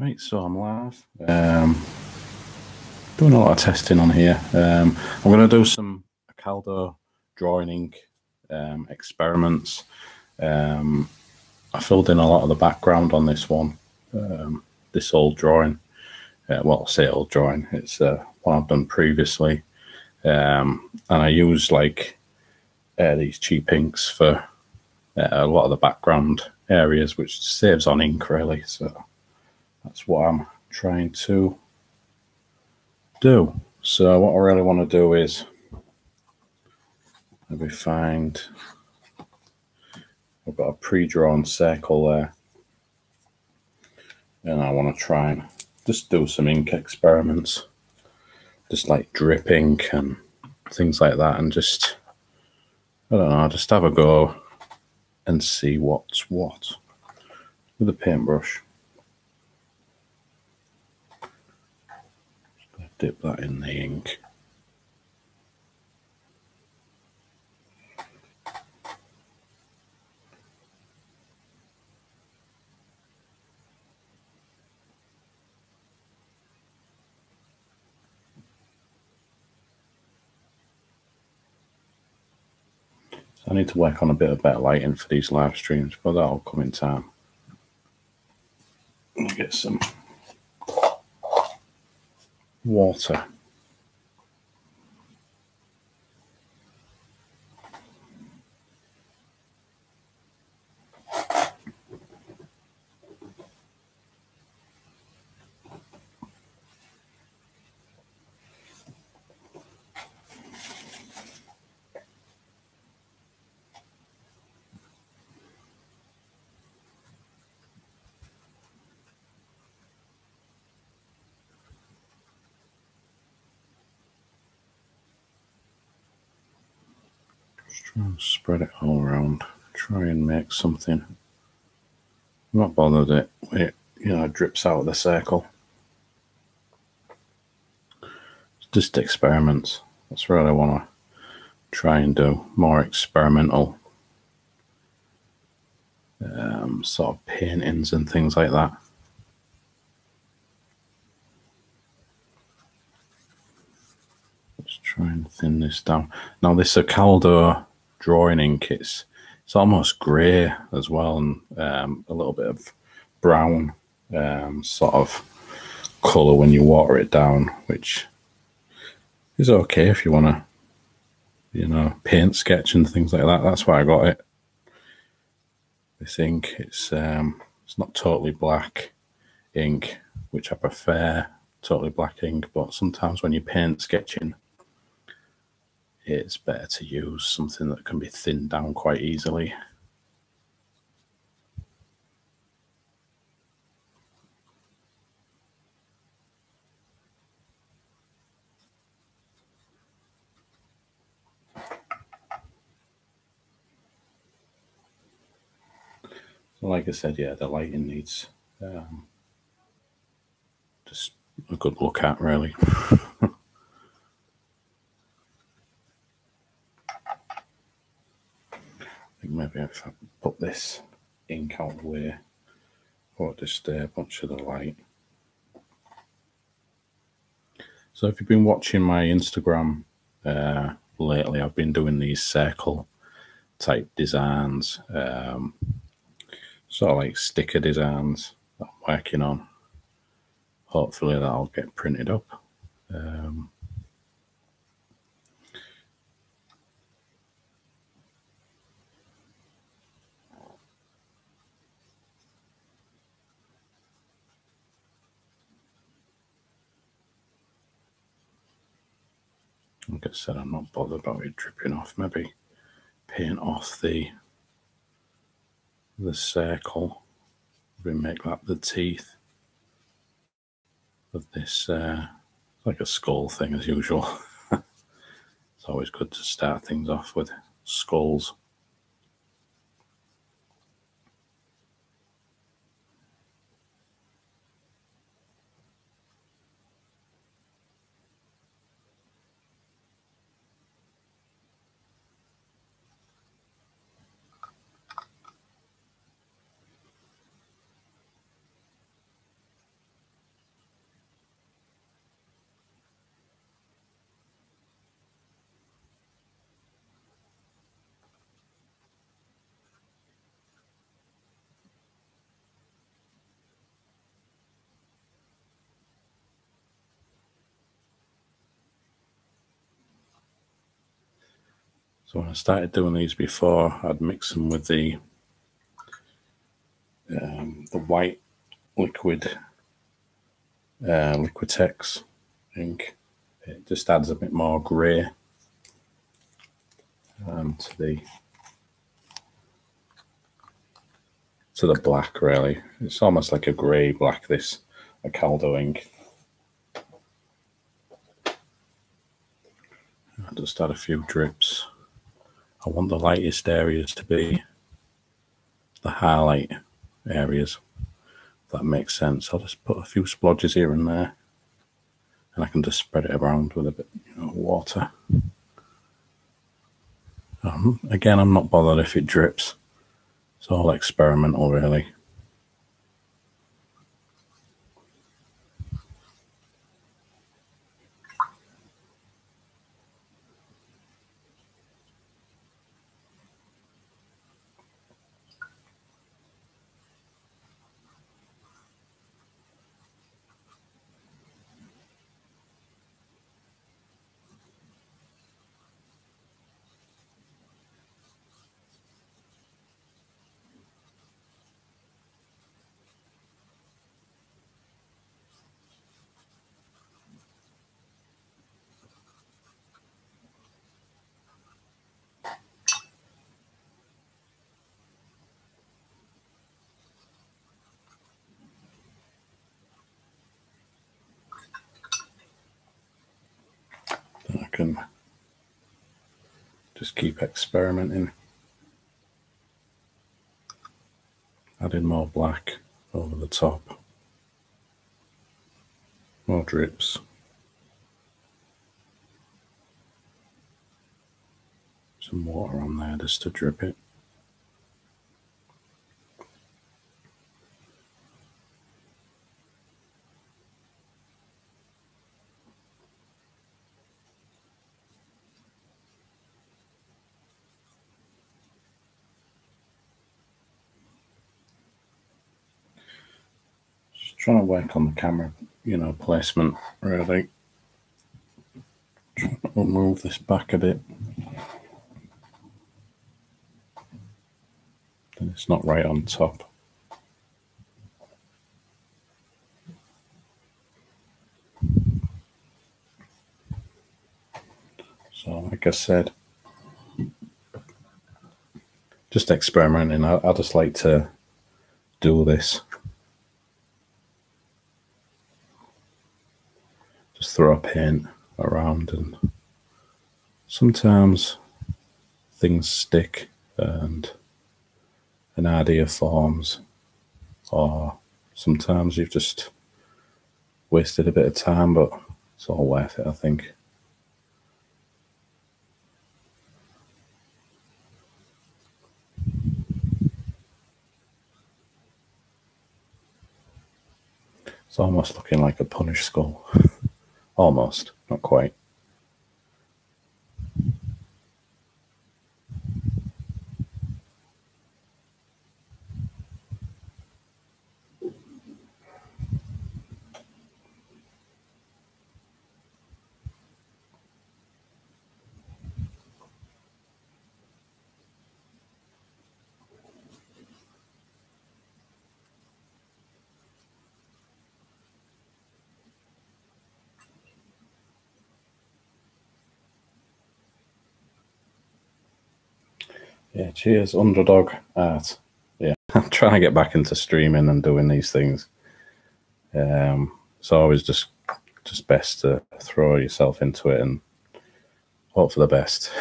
Right, so I'm live. Doing a lot of testing on here. I'm going to do some Ocaldo drawing experiments. I filled in a lot of the background on this one, this old drawing. Well, I say old drawing, it's one I've done previously. And I use like these cheap inks for a lot of the background areas, which saves on ink really. So that's what I'm trying to do. So what I really want to do is maybe find, I've got a pre-drawn circle there, and I want to try and just do some ink experiments, just like drip ink and things like that, and just, I don't know, just have a go and see what's what with a paintbrush. Dip that in the ink. So I need to work on a bit of better lighting for these live streams, but that'll come in time. I'll get some water. Just try and spread it all around. Try and make something. I'm not bothered it, it drips out of the circle. It's just experiments. That's what I want to try and do. More experimental sort of paintings and things like that. Let's try and thin this down. Now this Ocaldo drawing ink, it's almost grey as well, and a little bit of brown sort of colour when you water it down, which is okay if you want to, paint sketch and things like that. That's why I got it. This ink, it's not totally black ink, which I prefer, totally black ink, but sometimes when you're paint sketching, it's better to use something that can be thinned down quite easily. So like I said, yeah, the lighting needs just a good look at, really. I think maybe if I put this ink out of the way, or just a bunch of the light. So if you've been watching my Instagram lately, I've been doing these circle type designs, sort of like sticker designs that I'm working on. Hopefully that'll get printed up. Like I said, I'm not bothered about it dripping off. Maybe paint off the circle. Maybe make that the teeth of this, like a skull thing as usual. It's always good to start things off with skulls. So when I started doing these before, I'd mix them with the white liquid Liquitex ink. It just adds a bit more grey to the black, really. It's almost like a grey black, this Ocaldo ink. I just add a few drips. I want the lightest areas to be the highlight areas, if that makes sense. I'll just put a few splodges here and there, and I can just spread it around with a bit, of water. Again, I'm not bothered if it drips. It's all experimental, really. I can just keep experimenting, adding more black over the top, more drips, some water on there just to drip it. Trying to work on the camera, placement, really. Trying to move this back a bit. Then it's not right on top. So, like I said, just experimenting. I just like to do this. Just throw a paint around, and sometimes things stick and an idea forms, or sometimes you've just wasted a bit of time, but it's all worth it, I think. It's almost looking like a Punish skull. Almost, not quite. Yeah, cheers, underdog art. Yeah, I'm trying to get back into streaming and doing these things. It's always just best to throw yourself into it and hope for the best.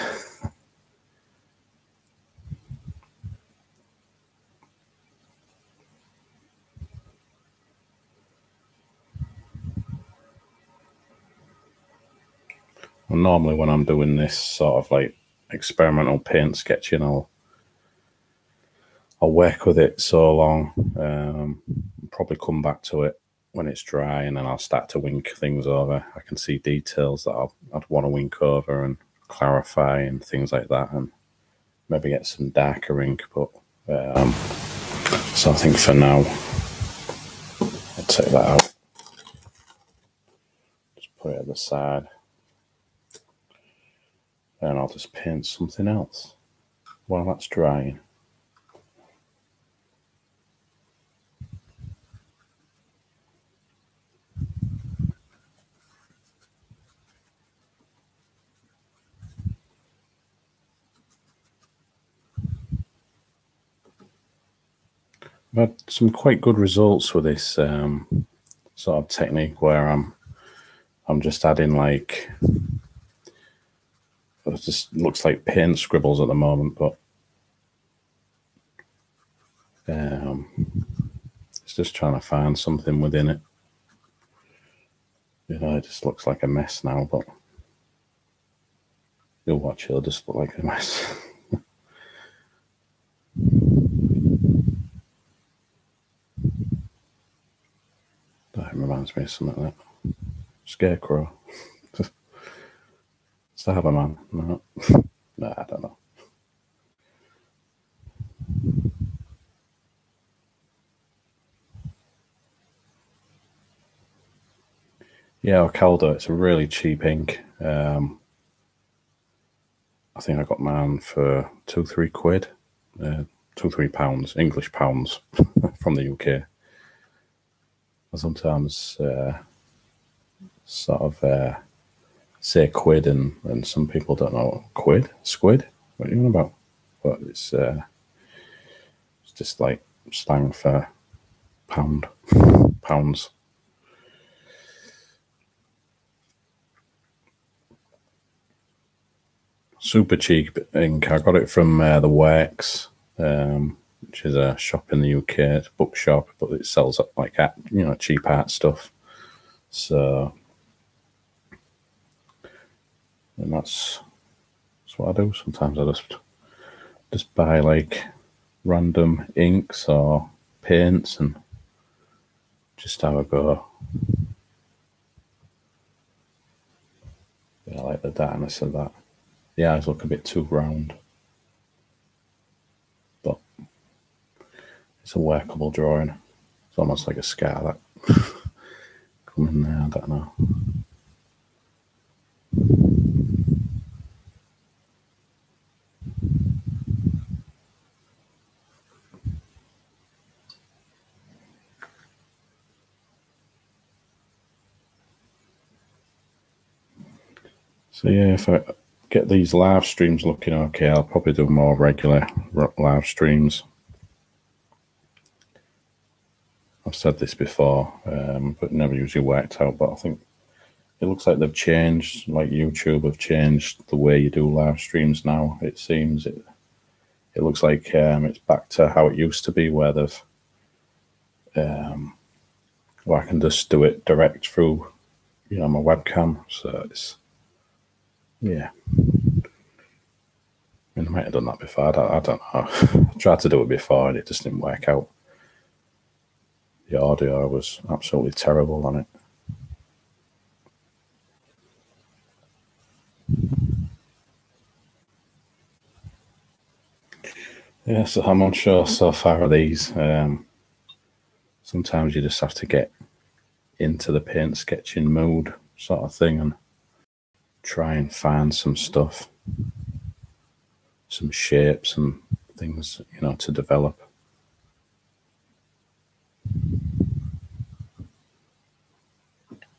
And normally when I'm doing this sort of like experimental paint sketching, I'll work with it so long, probably come back to it when it's dry, and then I'll start to wink things over. I can see details that I'd want to wink over and clarify and things like that, and maybe get some darker ink. But so I think for now, I'll take that out. Just put it at the side. And I'll just paint something else while that's drying. I've had some quite good results with this sort of technique where I'm just adding like, it just looks like paint scribbles at the moment, but it's just trying to find something within it. You know, it just looks like a mess now, but you'll watch, it'll just look like a mess. That reminds me of something like that. Scarecrow. Cyberman. No. No, I don't know. Yeah, Ocaldo. It's a really cheap ink. I think I got mine for £2-3, £2-3 English pounds from the UK. I sometimes sort of say quid, and some people don't know quid, squid. What are you on about? But it's just like slang for pounds. Super cheap ink. I got it from the Works, which is a shop in the UK. It's a bookshop, but it sells like cheap art stuff. So, and that's what I do. Sometimes I just buy like random inks or paints and just have a go. Yeah, I like the darkness of that. The eyes look a bit too round, but it's a workable drawing. It's almost like a scar that come in there. I don't know. So yeah, if I get these live streams looking okay, I'll probably do more regular live streams. I've said this before, but never usually worked out. But I think it looks like they've changed, like YouTube have changed the way you do live streams now. It seems it looks like it's back to how it used to be, where they've where I can just do it direct through, my webcam. So it's yeah. I mean, I might have done that before. I don't know. I tried to do it before and it just didn't work out. The audio was absolutely terrible on it. Yeah, so I'm unsure so far of these. Sometimes you just have to get into the paint sketching mood sort of thing and try and find some stuff, some shapes and things, to develop.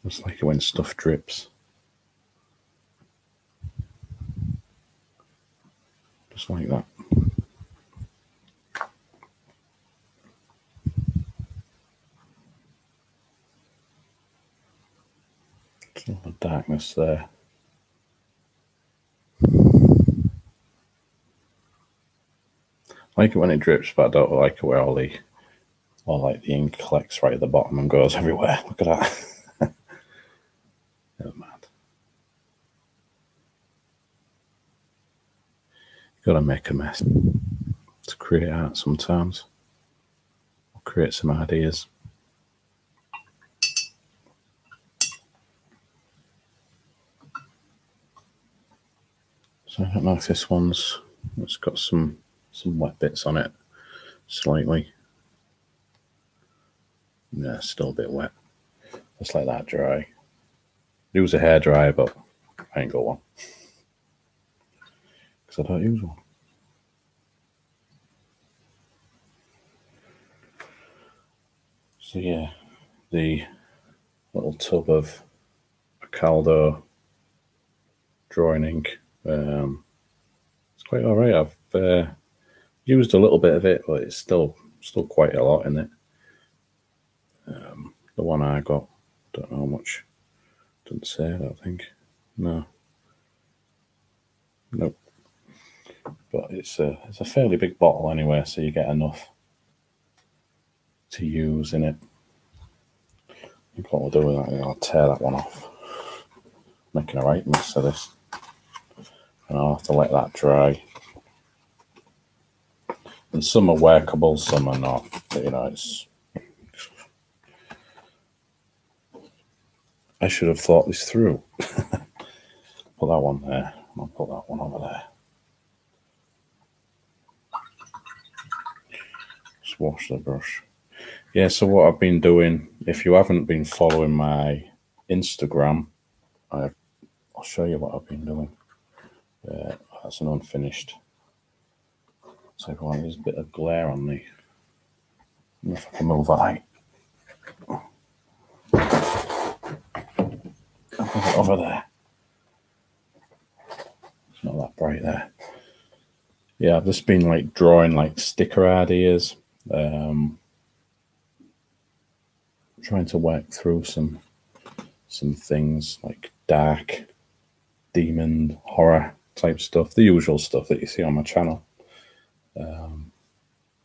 It's like when stuff drips. Just like that. There's a lot of darkness there. I like it when it drips, but I don't like it where all the ink collects right at the bottom and goes everywhere. Look at that. Never mind. You've got to make a mess to create art sometimes. Or create some ideas. So I don't know if this one's, it's got some wet bits on it, slightly. Yeah, still a bit wet. Just let that dry. Use a hairdryer, but I ain't got one. because I don't use one. So yeah, the little tub of Ocaldo drawing ink. It's quite all right. I've used a little bit of it, but it's still quite a lot in it. The one I got, don't know how much. Doesn't say. I don't think. No. Nope. But it's a fairly big bottle anyway, so you get enough to use in it. I think what we'll do with that is I'll tear that one off. Making a right mess of this. And I'll have to let that dry. And some are workable, some are not. But, you know, it's... I should have thought this through. Put that one there. I'll put that one over there. Just wash the brush. Yeah, so what I've been doing, if you haven't been following my Instagram, I'll show you what I've been doing. That's an unfinished. So everyone, there's a bit of glare on me. If I can move that light. I'll put it over there. It's not that bright there. Yeah, I've just been like drawing like sticker ideas. Trying to work through some things like dark, demon, horror type stuff, the usual stuff that you see on my channel.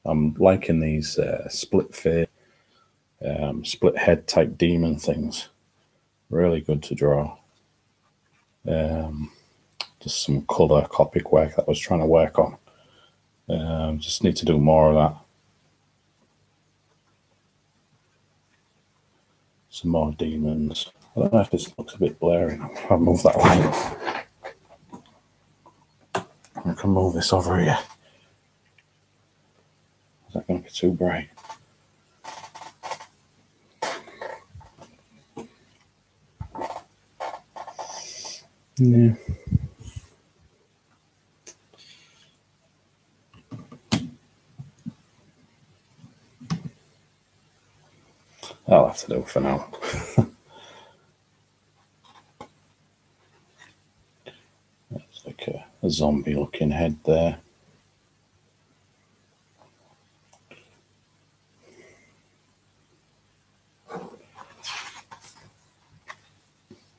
I'm liking these split face, split head type demon things. Really good to draw. Just some colour Copic work that I was trying to work on. Just need to do more of that. Some more demons. I don't know if this looks a bit blurry. I'll move that light. I can move this over here. Is that going to be too bright? Yeah. That'll have to do for now. That's like a zombie looking head there.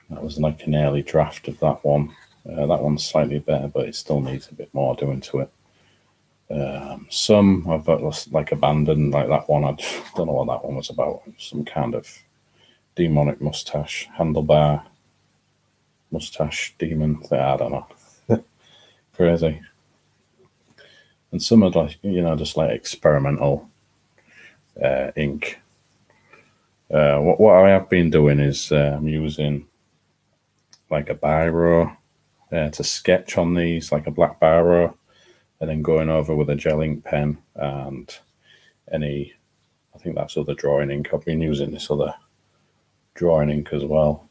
That was like an early draft of that one. That one's slightly better, but it still needs a bit more doing to it. Some I've like abandoned, like that one. I don't know what that one was about. Some kind of demonic mustache, handlebar mustache demon thing. I don't know. Crazy. And some are like, you know, just like experimental ink. What I have been doing is I'm using like a biro to sketch on these, like a black biro, and then going over with a gel ink pen and I think that's other drawing ink. I've been using this other drawing ink as well.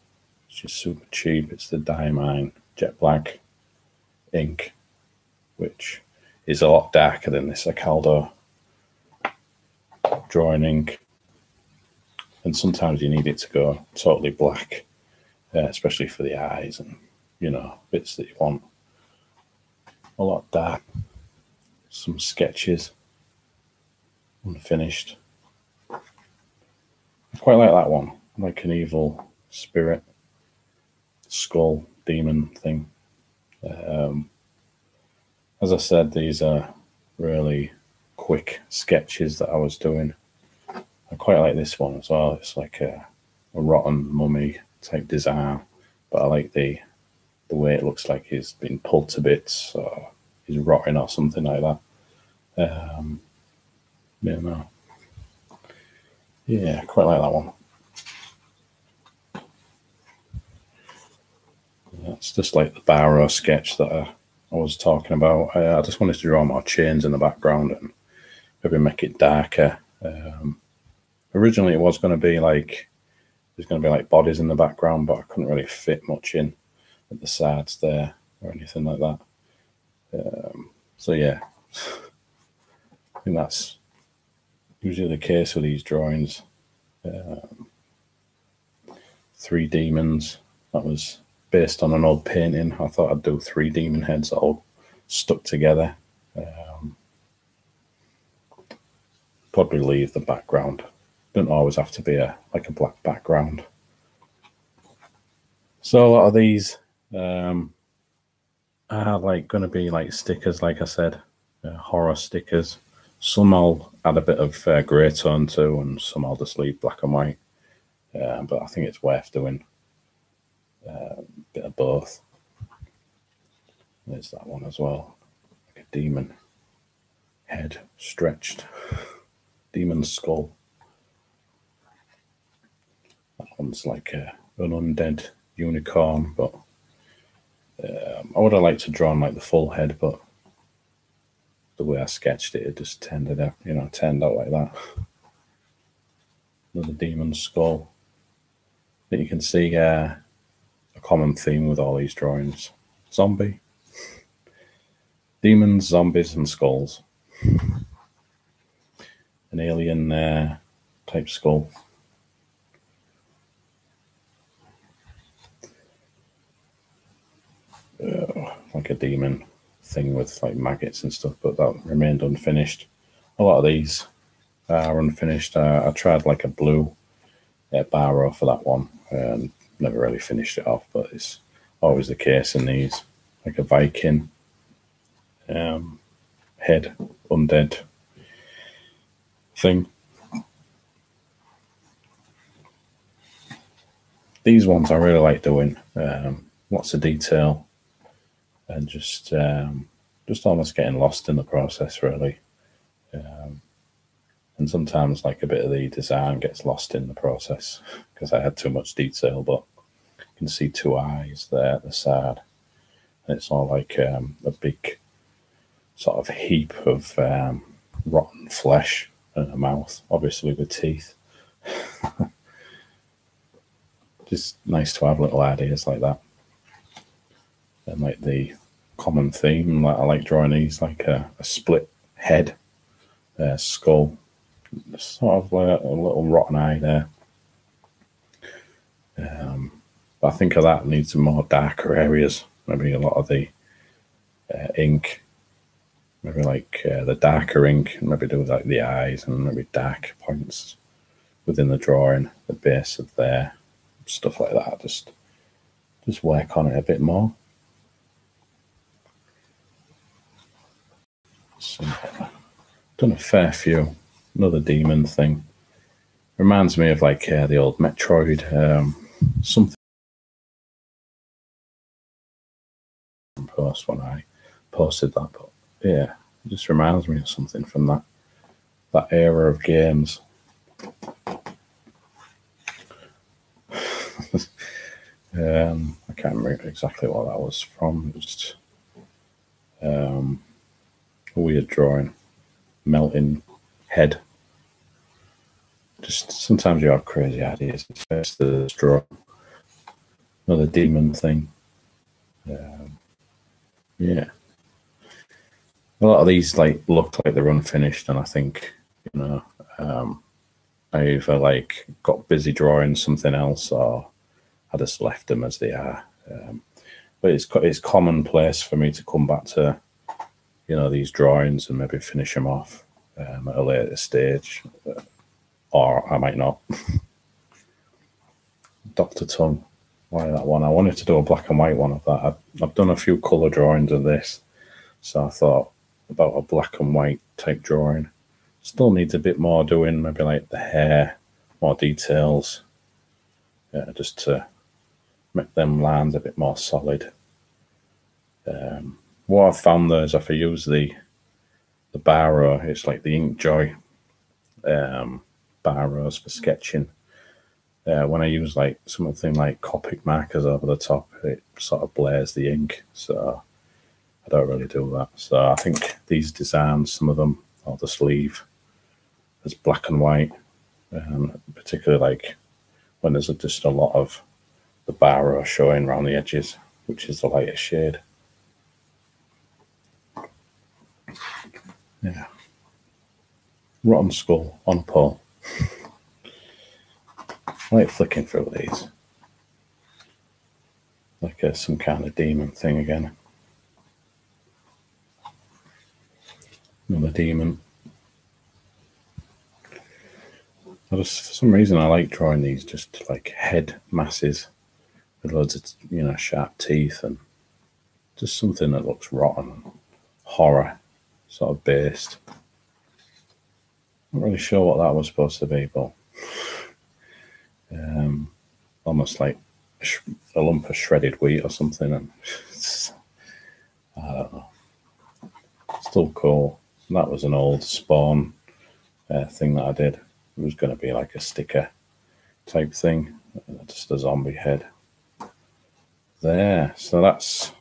It's just super cheap. It's the Diamine Jet Black ink, which is a lot darker than this Ocaldo drawing ink. And sometimes you need it to go totally black, especially for the eyes and, you know, bits that you want a lot dark. Some sketches, unfinished. I quite like that one, like an evil spirit, skull, demon thing. As I said, these are really quick sketches that I was doing. I quite like this one as well. It's like a rotten mummy type design, but I like the way it looks like he's been pulled to bits or he's rotting or something like that. Yeah, quite like that one. That's just like the Barrow sketch that I was talking about. I just wanted to draw more chains in the background and maybe make it darker. Originally, it was going to be like there's going to be like bodies in the background, but I couldn't really fit much in at the sides there or anything like that. So yeah, I think that's usually the case with these drawings. Three demons. That was based on an old painting. I thought I'd do three demon heads all stuck together. Probably leave the background. Don't always have to be a black background. So a lot of these are going to be stickers, like I said, horror stickers. Some I'll add a bit of grey tone to, and some I'll just leave black and white. But I think it's worth doing a bit of both. There's that one as well, like a demon head stretched, demon skull. That one's like an undead unicorn, but I would have liked to draw on like the full head, but the way I sketched it, it just turned out like that. Another demon skull. But you can see a common theme with all these drawings: zombie, demons, zombies, and skulls. An alien type skull. Like a demon thing with like maggots and stuff, but that remained unfinished. A lot of these are unfinished. I tried like a blue barrow for that one and never really finished it off, but it's always the case in these. Like a Viking head, undead thing. These ones I really like doing. Lots of detail and just almost getting lost in the process, really. And sometimes like a bit of the design gets lost in the process because I had too much detail, but you can see two eyes there at the side. And it's all like a big sort of heap of rotten flesh and a mouth, obviously with teeth. Just nice to have little ideas like that. And like the common theme, like I like drawing these, like a split head, skull, sort of like a little rotten eye there. But I think of that needs some more darker areas. Maybe a lot of the ink, maybe like the darker ink, and maybe do like the eyes and maybe dark points within the drawing, the base of there, stuff like that. Just work on it a bit more. So, done a fair few. Another demon thing. Reminds me of like the old Metroid something post when I posted that, but yeah, it just reminds me of something from that era of games. I can't remember exactly what that was from. It was just, a weird drawing, melting head. Just sometimes you have crazy ideas. It's best to draw another demon thing. Yeah, a lot of these like look like they're unfinished, and I think I either like got busy drawing something else, or I just left them as they are. But it's commonplace for me to come back to these drawings and maybe finish them off at a later stage, or I might not. Dr. Tongue, why that one? I wanted to do a black and white one of that. I've done a few colour drawings of this, so I thought about a black and white type drawing. Still needs a bit more doing, maybe like the hair, more details, just to make them lines a bit more solid. What I've found though is if I use the barrow, it's like the Inkjoy barrows for sketching. When I use like something like Copic markers over the top, it sort of blurs the ink, so I don't really do that. So I think these designs, some of them, I'll just leave as black and white, particularly like when there's just a lot of the barrow showing around the edges, which is the lightest shade. Yeah. Rotten skull on a pole. I like flicking through these. Like some kind of demon thing again. Another demon. For some reason, I like drawing these just like head masses with loads of, sharp teeth and just something that looks rotten, horror sort of based. Not really sure what that was supposed to be, but almost like a lump of shredded wheat or something, and I don't know. Still cool. That was an old Spawn thing that I did. It was going to be like a sticker type thing, just a zombie head. There, so that's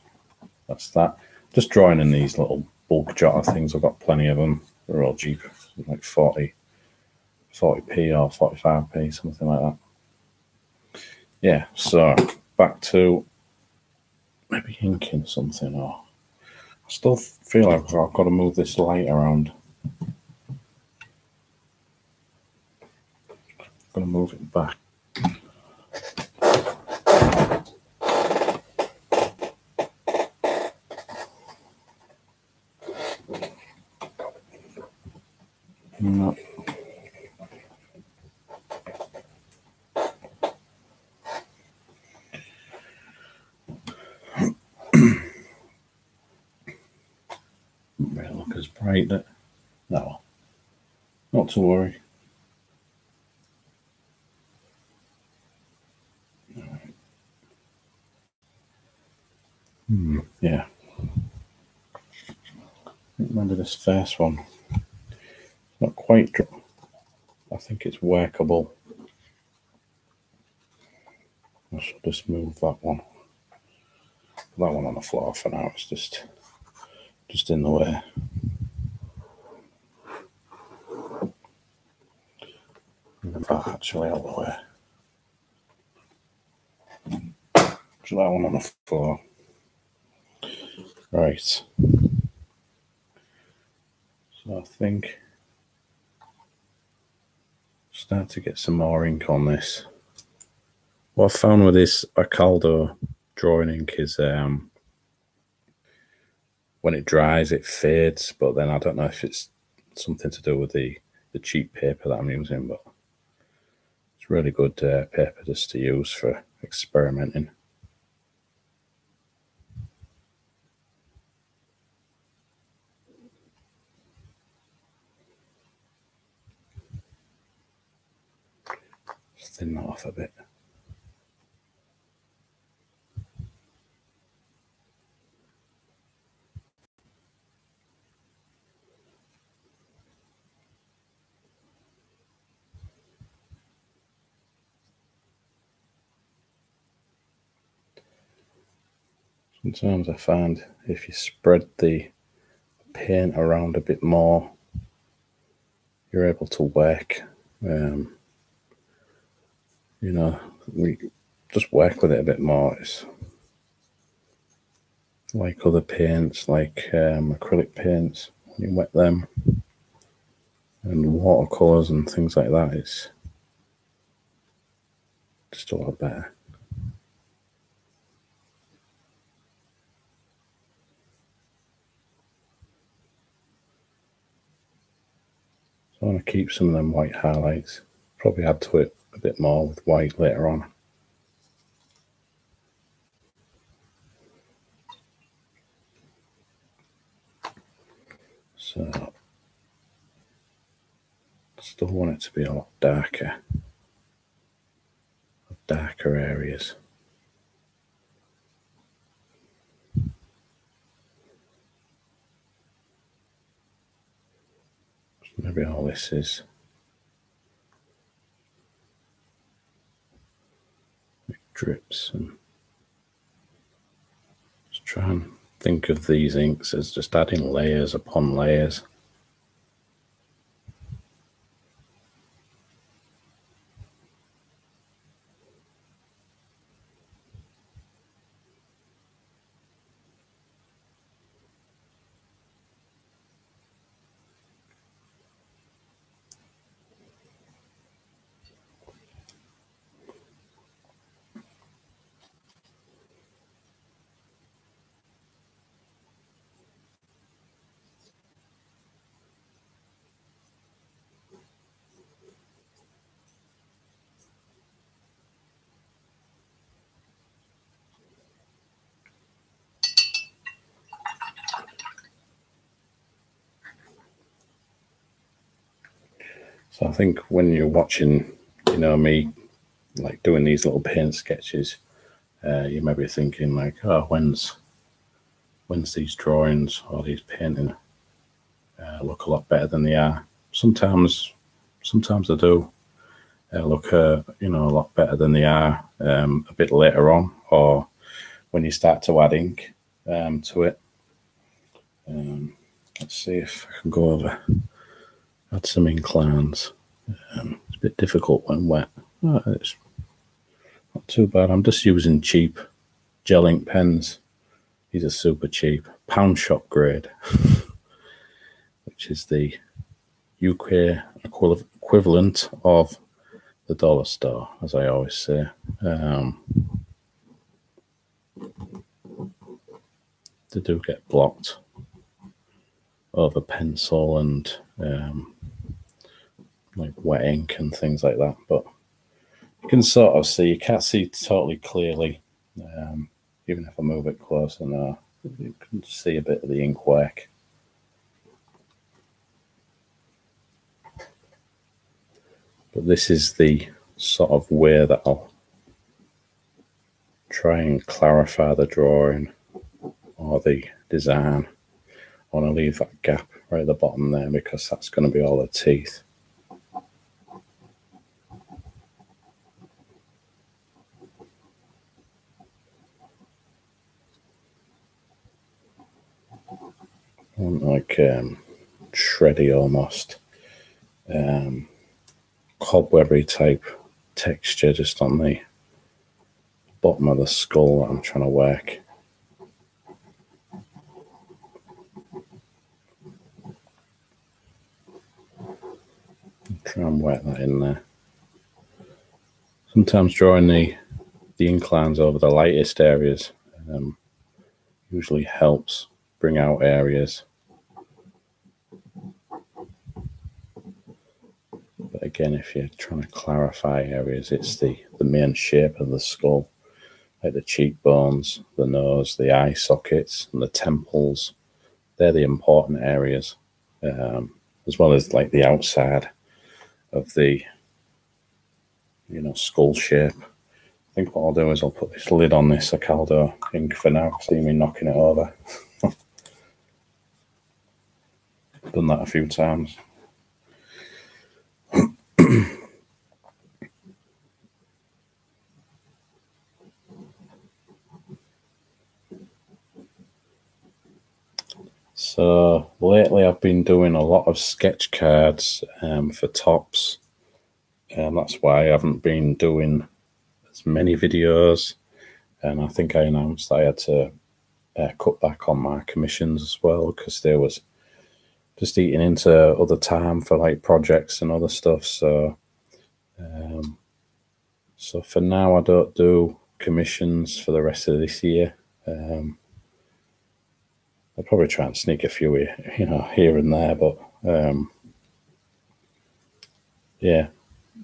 that. Just drawing in these little bulk jotter things. I've got plenty of them. They're all cheap, like 40p or 45p, something like that. Yeah, so back to maybe inking something, or I still feel like I've got to move this light around. I'm going to move it back. No. May look as bright. No, not to worry. Yeah. Remember this first one? Not quite. I think it's workable. I should just move that one. Put that one on the floor for now. It's just in the way. Move that actually out the way. Put that one on the floor. Right. So I think start to get some more ink on this. What I found with this Ocaldo drawing ink is when it dries, it fades, but then I don't know if it's something to do with the cheap paper that I'm using, but it's really good paper just to use for experimenting. Just thin that off a bit. Sometimes I find if you spread the paint around a bit more, you're able to work, just work with it a bit more. It's like other paints, like acrylic paints, when you wet them, and watercolors and things like that, it's just a lot better. So I want to keep some of them white highlights. Probably add to it a bit more with white later on. So I still want it to be a lot darker areas. Maybe all this is drips, and just try and think of these inks as just adding layers upon layers. So I think when you're watching, me like doing these little paint sketches, you may be thinking like, oh, when's these drawings or these painting look a lot better than they are. Sometimes they do look a lot better than they are a bit later on, or when you start to add ink to it. Let's see if I can go over, add some ink lines. It's a bit difficult when wet. Oh, it's not too bad. I'm just using cheap gel ink pens. These are super cheap, pound shop grade, which is the UK equivalent of the dollar store, as I always say. They do get blocked over pencil and like wet ink and things like that, but you can sort of see. You can't see totally clearly, even if I move it closer now. You can see a bit of the ink work. But this is the sort of way that I'll try and clarify the drawing or the design. I want to leave that gap right at the bottom there because that's going to be all the teeth. I want like shreddy almost, cobwebby type texture just on the bottom of the skull that I'm trying to work. Try and wet that in there. Sometimes drawing the ink lines over the lightest areas usually helps bring out areas. But again, if you're trying to clarify areas, it's the main shape of the skull, like the cheekbones, the nose, the eye sockets, and the temples. They're the important areas, as well as like the outside of the skull shape. I think what I'll do is I'll put this lid on this Ocaldo ink for now. See me knocking it over. Done that a few times. So lately I've been doing a lot of sketch cards for tops, and that's why I haven't been doing as many videos. And I think I announced I had to cut back on my commissions as well because they was just eating into other time for like projects and other stuff. So for now I don't do commissions for the rest of this year. I'll probably try and sneak a few here and there, but yeah,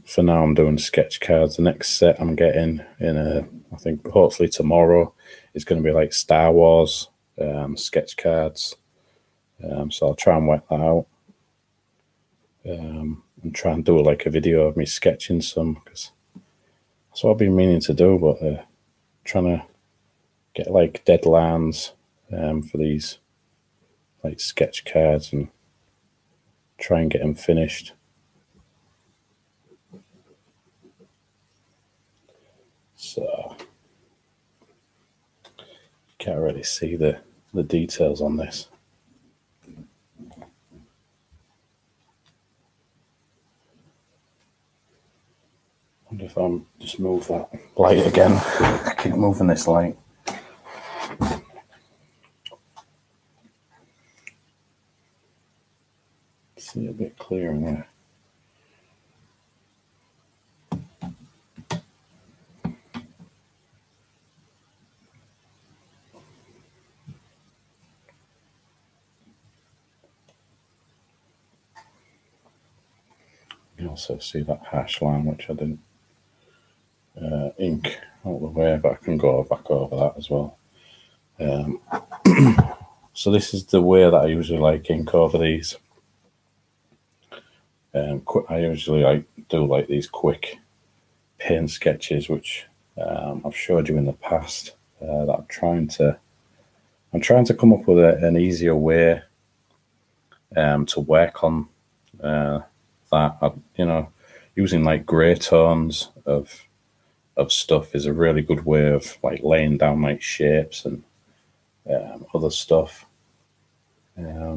for now I'm doing sketch cards. The next set I'm getting I think hopefully tomorrow is going to be like Star Wars sketch cards. So I'll try and wet that out and try and do like a video of me sketching some, because that's what I've been meaning to do, but trying to get like deadlines for these like sketch cards and try and get them finished. So you can't really see the details on this. I wonder if I'm just move that light again. I keep moving this light. See a bit clearer in there. You also see that hash line, which I didn't ink out the way, but I can go back over that as well. So this is the way that I usually like ink over these. I usually do like these quick paint sketches, which I've showed you in the past. That I'm trying to come up with an easier way to work on that. Using like grey tones of stuff is a really good way of like laying down like shapes and other stuff. Yeah,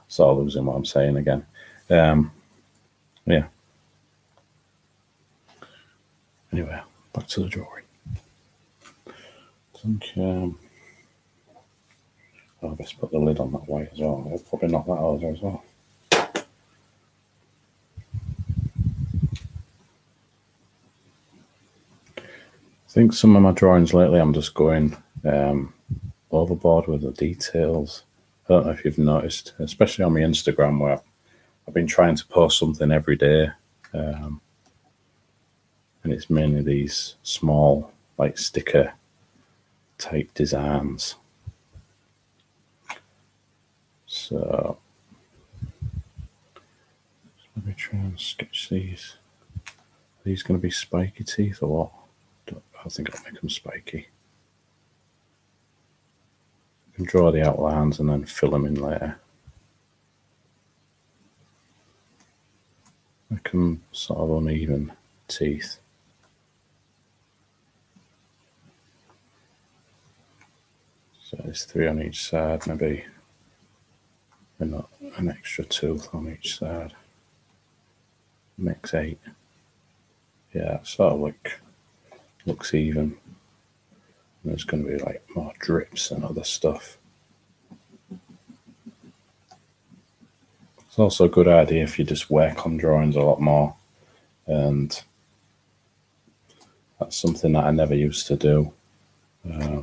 sort of losing what I'm saying again. Yeah. Anyway, back to the drawing. I think I'll best put the lid on that white as well. I'll probably knock that over as well. I think some of my drawings lately I'm just going overboard with the details. I don't know if you've noticed, especially on my Instagram, where I've been trying to post something every day, and it's mainly these small like sticker type designs. So let me try and sketch these. Are these going to be spiky teeth or what? I think I'll make them spiky. I can draw the outlines and then fill them in later. Make them sort of uneven teeth. So there's 3 on each side, maybe an extra tooth on each side. Makes 8. Yeah, it sort of looks even. And there's going to be like more drips and other stuff. It's also a good idea if you just work on drawings a lot more, and that's something that I never used to do. I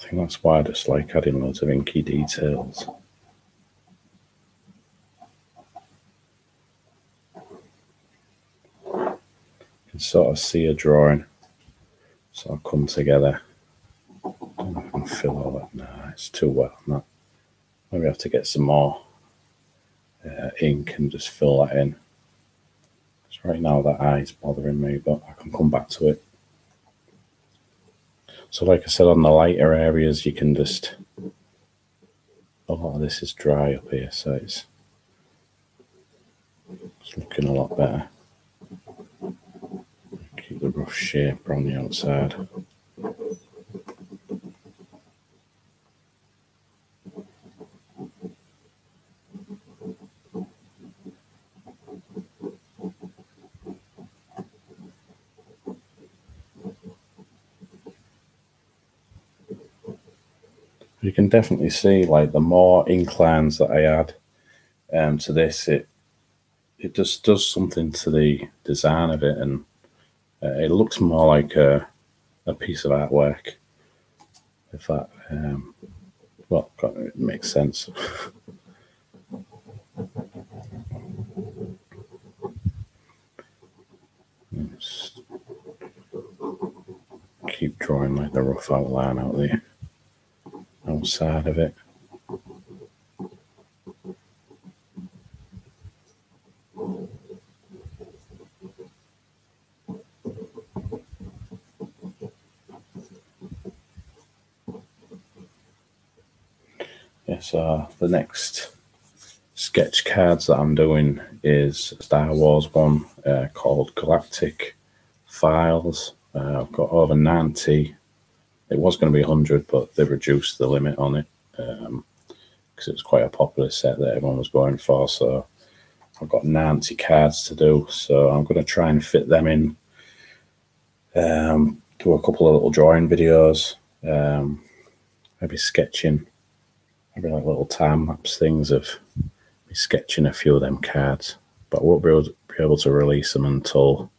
think that's why I just like adding loads of inky details. You can sort of see a drawing sort of come together. I don't know if I can fill all that. No, it's too wet on that. Maybe I have to get some more ink and just fill that in. Because right now that eye's bothering me, but I can come back to it. So like I said, on the lighter areas, you can just, a lot of this is dry up here, so it's looking a lot better. Keep the rough shape on the outside. You can definitely see, like, the more ink lines that I add to this, it just does something to the design of it, and it looks more like a piece of artwork. If that, well, it makes sense. Just keep drawing like the rough outline out the outside of it. Yeah, so the next sketch cards that I'm doing is a Star Wars one called Galactic Files. I've got over 90. It was going to be 100, but they've reduced the limit on it because it was quite a popular set that everyone was going for. So I've got 90 cards to do. So I'm going to try and fit them in, do a couple of little drawing videos, maybe sketching, maybe like little time lapse things of me sketching a few of them cards. But I won't be able to release them until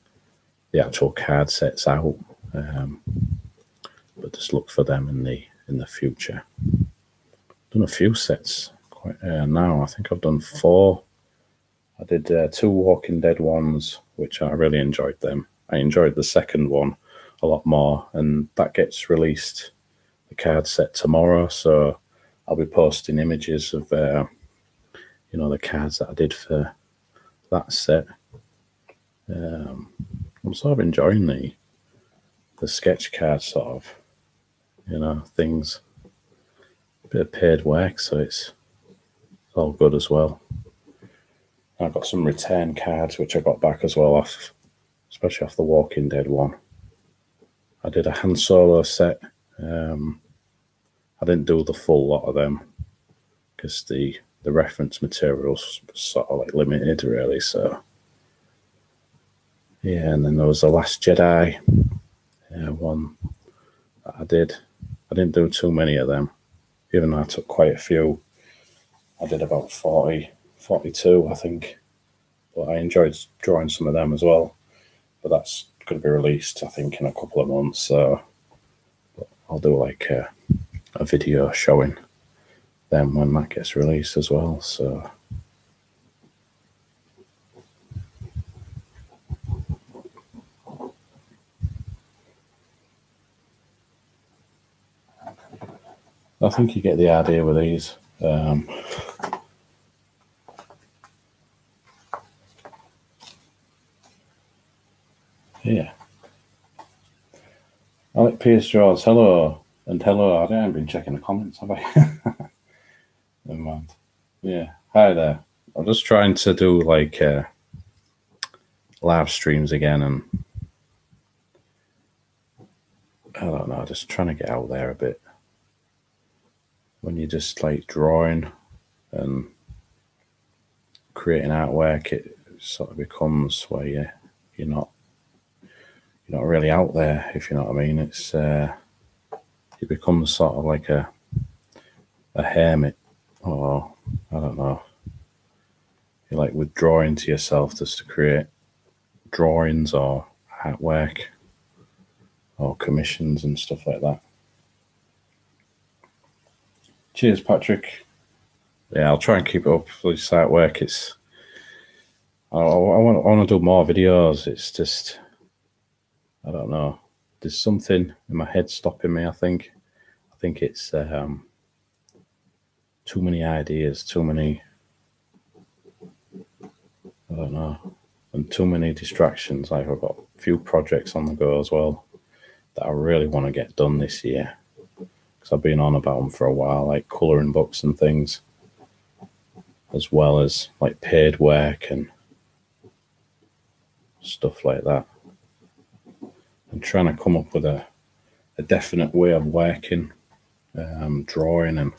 the actual card set's out. But just look for them in the future. Done a few sets quite now. I think I've done 4 I did 2 Walking Dead ones, which I really enjoyed them. I enjoyed the second one a lot more, and that gets released, the card set, tomorrow, so I'll be posting images of the cards that I did for that set. I'm sort of enjoying the sketch card sort of, things. A bit of paid work, so it's all good as well. I got some return cards which I got back as well, especially off the Walking Dead one. I did a Han Solo set. I didn't do the full lot of them because the reference materials was sort of like limited, really. So yeah, and then there was the Last Jedi one that I did. I didn't do too many of them, even though I took quite a few. I did about 40, 42, I think. But I enjoyed drawing some of them as well. But that's going to be released, I think, in a couple of months. So I'll do like a video showing them when that gets released as well. So I think you get the idea with these. Yeah. Alec Pierce Draws, hello. And hello, I haven't been checking the comments, have I? Never mind. Yeah, hi there. I'm just trying to do like live streams again, and I don't know, just trying to get out there a bit. When you're just like drawing and creating artwork, it sort of becomes where you're not really out there, if you know what I mean. It's you become sort of like a hermit, or I don't know. You're like withdrawing to yourself just to create drawings or artwork or commissions and stuff like that. Cheers, Patrick. Yeah, I'll try and keep it up for this artwork. I want to do more videos. It's just, I don't know. There's something in my head stopping me, I think. I think it's too many ideas, too many, I don't know, and too many distractions. Like, I've got a few projects on the go as well that I really want to get done this year, because I've been on about them for a while, like colouring books and things, as well as like paid work and stuff like that. I'm trying to come up with a definite way of working, drawing and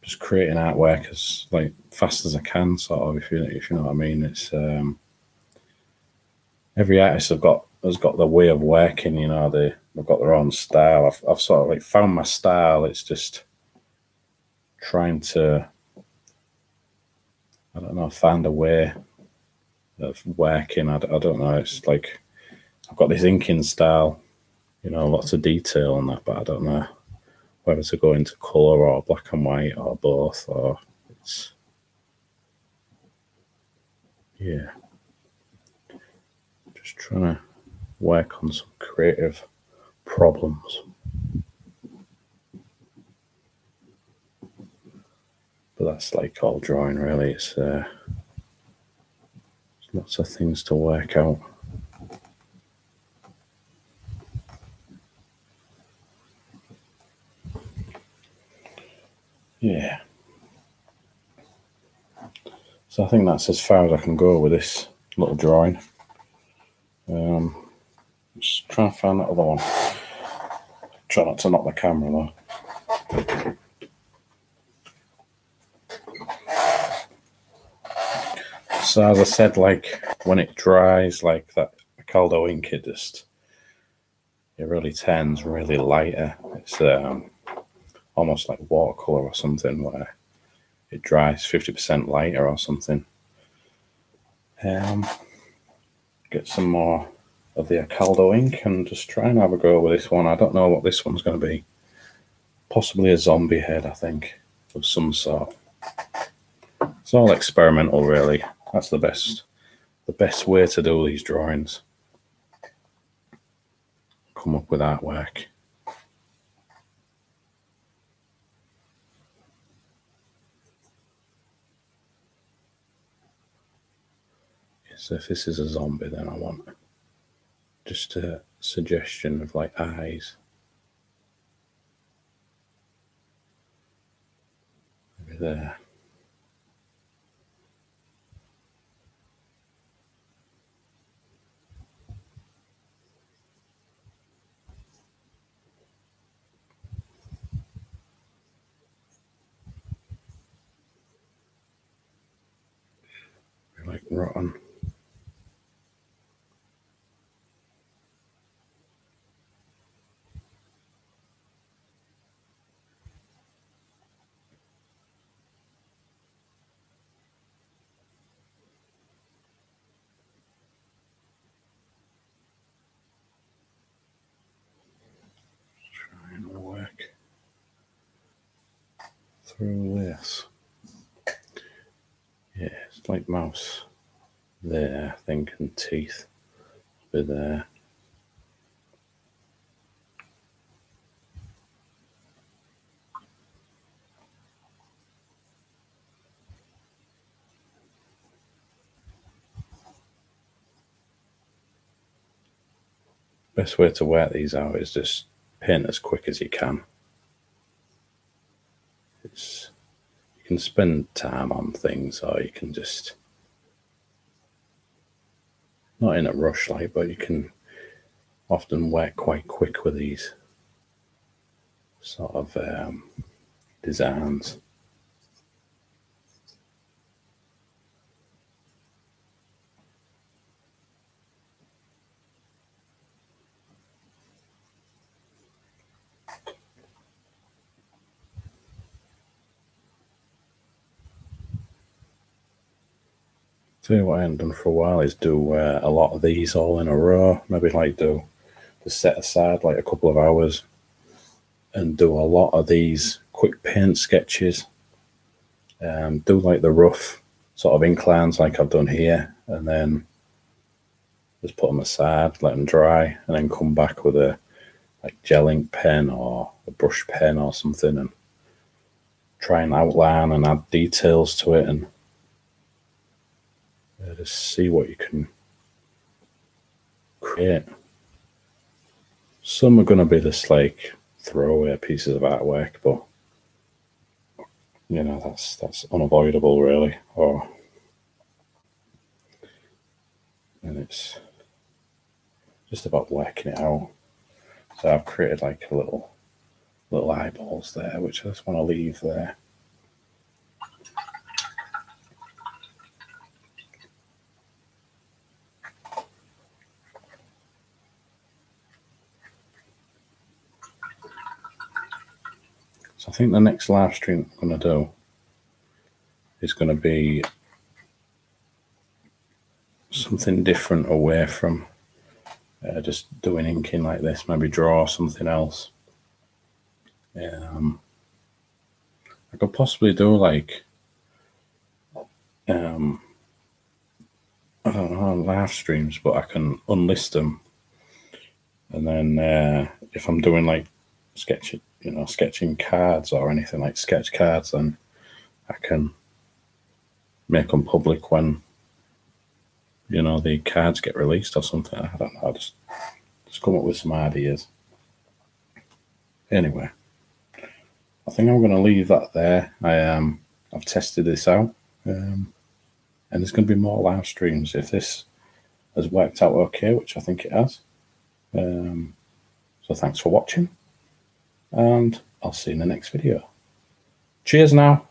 just creating artwork as like fast as I can, sort of, if you know what I mean. It's every artist has got their way of working, they've got their own style. I've sort of like found my style. It's just trying to, I don't know, find a way of working. I don't know. It's like I've got this inking style, lots of detail on that, but I don't know whether to go into colour or black and white or both, or it's, yeah, just trying to work on some creative problems. But that's like all drawing, really. It's lots of things to work out. Yeah. So I think that's as far as I can go with this little drawing. Just trying to find that other one. Try not to knock the camera though. So as I said, like when it dries, like that Ocaldo ink, it really turns really lighter. It's almost like watercolor or something, where it dries 50% lighter or something. Get some more of the Ocaldo ink and just try and have a go with this one. I don't know what this one's going to be. Possibly a zombie head, I think, of some sort. It's all experimental, really. That's the best way to do these drawings. Come up with artwork. So if this is a zombie, then I want just a suggestion of like eyes. Maybe there. Like rotten. Trying to work through this. Yeah, it's like mouse there, I think, and teeth be there. Best way to work these out is just paint as quick as you can. You can spend time on things, or you can just not in a rush, like, but you can often work quite quick with these sort of designs. Tell you what I haven't done for a while is do a lot of these all in a row. Maybe like do just set aside like a couple of hours and do a lot of these quick paint sketches. Do like the rough sort of inclines like I've done here, and then just put them aside, let them dry, and then come back with a like gel ink pen or a brush pen or something and try and outline and add details to it, and just see what you can create. Some are going to be just like throwaway pieces of artwork, but you know, that's unavoidable really. And it's just about working it out. So I've created like a little eyeballs there, which I just want to leave there. So I think the next live stream I'm going to do is going to be something different away from just doing inking like this. Maybe draw something else. I could possibly do like I don't know, live streams, but I can unlist them, and then if I'm doing like sketching cards or anything like sketch cards, then I can make them public when the cards get released or something. I don't know. I'll just come up with some ideas. Anyway, I think I'm going to leave that there. I've tested this out, and there's going to be more live streams if this has worked out okay, which I think it has. So thanks for watching, and I'll see you in the next video. Cheers now.